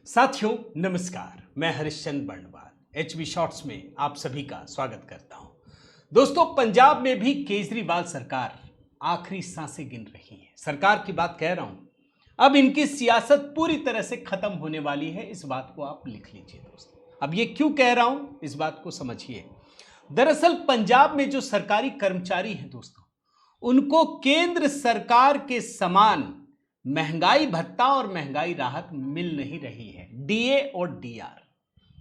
साथियों नमस्कार, मैं हरिश्चंद्र बर्णवाल एचबी शॉर्ट्स में आप सभी का स्वागत करता हूं। दोस्तों, पंजाब में भी केजरीवाल सरकार आखिरी सांसें गिन रही है। सरकार की बात कह रहा हूं, अब इनकी सियासत पूरी तरह से खत्म होने वाली है। इस बात को आप लिख लीजिए दोस्तों। अब ये क्यों कह रहा हूं, इस बात को समझिए। दरअसल पंजाब में जो सरकारी कर्मचारी हैं दोस्तों, उनको केंद्र सरकार के समान महंगाई भत्ता और महंगाई राहत मिल नहीं रही है, डीए और डीआर।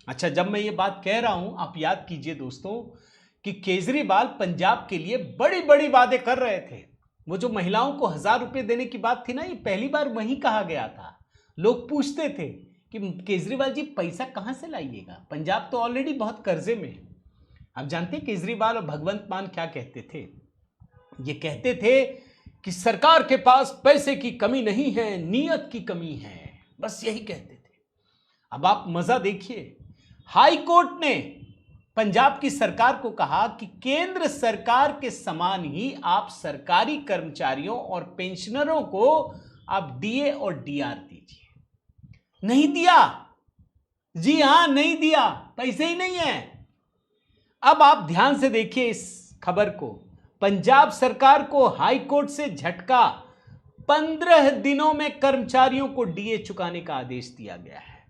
अच्छा, जब मैं ये बात कह रहा हूं, आप याद कीजिए दोस्तों कि केजरीवाल पंजाब के लिए बड़ी बड़ी वादे कर रहे थे। वो जो महिलाओं को 1000 रुपए देने की बात थी ना, ये पहली बार वहीं कहा गया था। लोग पूछते थे कि केजरीवाल जी पैसा कहां से लाइएगा, पंजाब तो ऑलरेडी बहुत कर्जे में है। आप जानते हैं केजरीवाल और भगवंत मान क्या कहते थे? ये कहते थे कि सरकार के पास पैसे की कमी नहीं है, नीयत की कमी है, बस यही कहते थे। अब आप मजा देखिए, हाई कोर्ट ने पंजाब की सरकार को कहा कि केंद्र सरकार के समान ही आप सरकारी कर्मचारियों और पेंशनरों को आप डीए और डीआर दीजिए। नहीं दिया, जी हां नहीं दिया, पैसे ही नहीं है। अब आप ध्यान से देखिए इस खबर को। पंजाब सरकार को हाई कोर्ट से झटका, 15 दिनों में कर्मचारियों को डीए चुकाने का आदेश दिया गया है।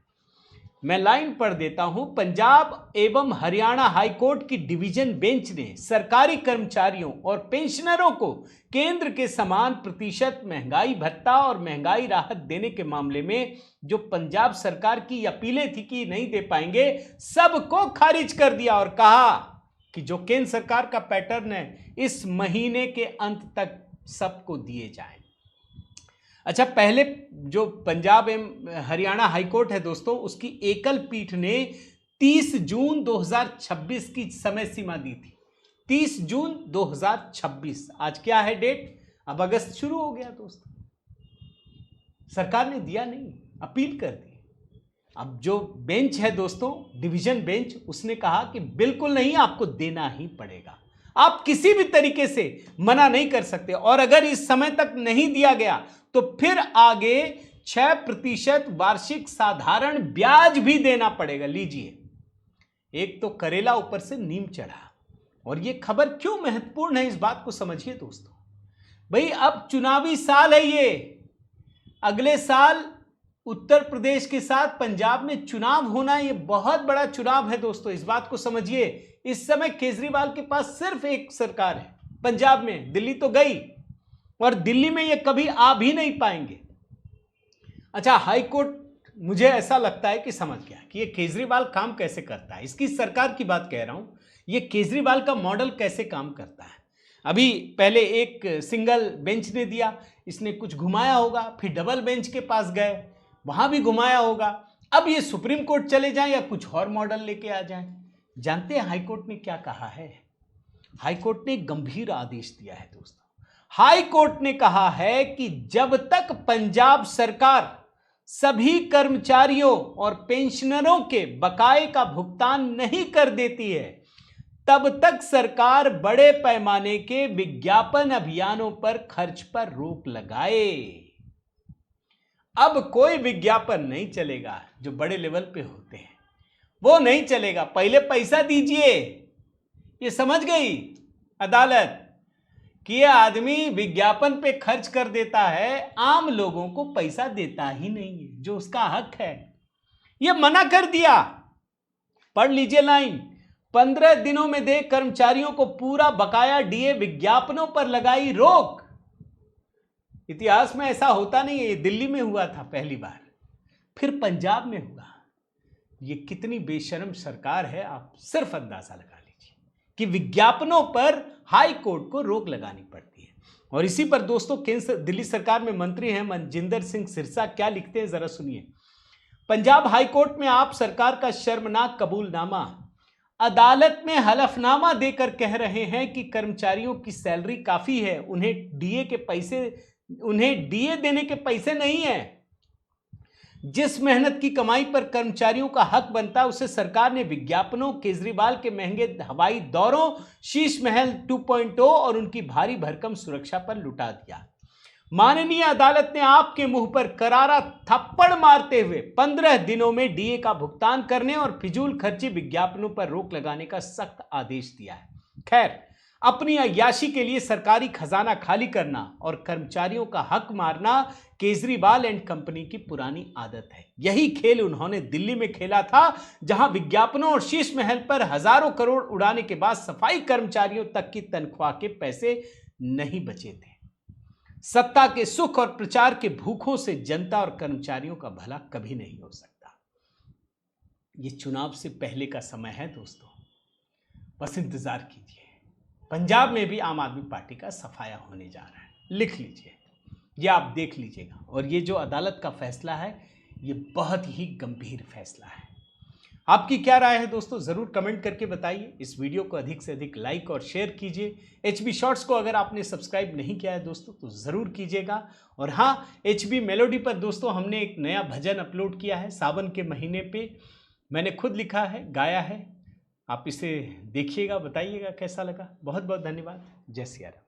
मैं लाइन पढ़ देता हूं। पंजाब एवं हरियाणा हाई कोर्ट की डिवीजन बेंच ने सरकारी कर्मचारियों और पेंशनरों को केंद्र के समान प्रतिशत महंगाई भत्ता और महंगाई राहत देने के मामले में जो पंजाब सरकार की अपीलें थी कि नहीं दे पाएंगे, सबको खारिज कर दिया और कहा कि जो केंद्र सरकार का पैटर्न है, इस महीने के अंत तक सबको दिए जाएं। अच्छा, पहले जो पंजाब एवं हरियाणा हाईकोर्ट है दोस्तों, उसकी एकल पीठ ने 30 जून 2026 की समय सीमा दी थी। 30 जून 2026। आज क्या है डेट? अब अगस्त शुरू हो गया दोस्तों। सरकार ने दिया नहीं, अपील कर दी। अब जो बेंच है दोस्तों, डिवीजन बेंच, उसने कहा कि बिल्कुल नहीं, आपको देना ही पड़ेगा। आप किसी भी तरीके से मना नहीं कर सकते, और अगर इस समय तक नहीं दिया गया तो फिर आगे 6% वार्षिक साधारण ब्याज भी देना पड़ेगा। लीजिए, एक तो करेला ऊपर से नीम चढ़ा। और यह खबर क्यों महत्वपूर्ण है, इस बात को समझिए दोस्तों। भाई, अब चुनावी साल है ये। अगले साल उत्तर प्रदेश के साथ पंजाब में चुनाव होना, यह बहुत बड़ा चुनाव है दोस्तों, इस बात को समझिए। इस समय केजरीवाल के पास सिर्फ एक सरकार है पंजाब में, दिल्ली तो गई, और दिल्ली में ये कभी आ भी नहीं पाएंगे। अच्छा, हाई कोर्ट, मुझे ऐसा लगता है कि समझ गया कि ये केजरीवाल काम कैसे करता है। इसकी सरकार की बात कह रहा हूं, ये केजरीवाल का मॉडल कैसे काम करता है। अभी पहले एक सिंगल बेंच ने दिया, इसने कुछ घुमाया होगा, फिर डबल बेंच के पास गए, वहां भी घुमाया होगा। अब ये सुप्रीम कोर्ट चले जाएं या कुछ और मॉडल लेके आ जाएं। जानते हैं हाईकोर्ट ने क्या कहा है? हाईकोर्ट ने गंभीर आदेश दिया है दोस्तों। हाई कोर्ट ने कहा है कि जब तक पंजाब सरकार सभी कर्मचारियों और पेंशनरों के बकाये का भुगतान नहीं कर देती है, तब तक सरकार बड़े पैमाने के विज्ञापन अभियानों पर खर्च पर रोक लगाए। अब कोई विज्ञापन नहीं चलेगा जो बड़े लेवल पे होते हैं, वो नहीं चलेगा। पहले पैसा दीजिए। ये समझ गई अदालत कि ये आदमी विज्ञापन पे खर्च कर देता है, आम लोगों को पैसा देता ही नहीं है जो उसका हक है। ये मना कर दिया। पढ़ लीजिए लाइन। 15 दिनों में दे कर्मचारियों को पूरा बकाया डीए, विज्ञापनों पर लगाई रोक। इतिहास में ऐसा होता नहीं है, ये दिल्ली में हुआ था पहली बार, फिर पंजाब में हुआ। ये कितनी बेशर्म सरकार है, आप सिर्फ अंदाजा लगा लीजिए कि विज्ञापनों पर हाई कोर्ट को रोक लगानी पड़ती है। और इसी पर दोस्तों दिल्ली सरकार में मंत्री हैं मनजिंदर सिंह सिरसा, क्या लिखते हैं जरा सुनिए। पंजाब हाई कोर्ट में आप सरकार का शर्मनाक कबूलनामा। अदालत में हलफनामा देकर कह रहे हैं कि कर्मचारियों की सैलरी काफी है, उन्हें डीए देने के पैसे नहीं है। जिस मेहनत की कमाई पर कर्मचारियों का हक बनता है, उसे सरकार ने विज्ञापनों, केजरीवाल के महंगे हवाई दौरों, शीश महल 2.0 और उनकी भारी भरकम सुरक्षा पर लुटा दिया। माननीय अदालत ने आपके मुंह पर करारा थप्पड़ मारते हुए 15 दिनों में डीए का भुगतान करने और फिजूल खर्ची विज्ञापनों पर रोक लगाने का सख्त आदेश दिया है। खैर, अपनी अय्याशी के लिए सरकारी खजाना खाली करना और कर्मचारियों का हक मारना केजरीवाल एंड कंपनी की पुरानी आदत है। यही खेल उन्होंने दिल्ली में खेला था, जहां विज्ञापनों और शीश महल पर हजारों करोड़ उड़ाने के बाद सफाई कर्मचारियों तक की तनख्वाह के पैसे नहीं बचे थे। सत्ता के सुख और प्रचार के भूखों से जनता और कर्मचारियों का भला कभी नहीं हो सकता। ये चुनाव से पहले का समय है दोस्तों, बस इंतजार कीजिए। पंजाब में भी आम आदमी पार्टी का सफाया होने जा रहा है, लिख लीजिए, ये आप देख लीजिएगा। और ये जो अदालत का फैसला है, ये बहुत ही गंभीर फैसला है। आपकी क्या राय है दोस्तों, जरूर कमेंट करके बताइए। इस वीडियो को अधिक से अधिक लाइक और शेयर कीजिए। HB शॉर्ट्स को अगर आपने सब्सक्राइब नहीं किया है दोस्तों तो जरूर कीजिएगा। और हाँ, HB मेलोडी पर दोस्तों हमने एक नया भजन अपलोड किया है सावन के महीने पे। मैंने खुद लिखा है, गाया है। आप इसे देखिएगा, बताइएगा कैसा लगा। बहुत बहुत धन्यवाद। जय सिया राम।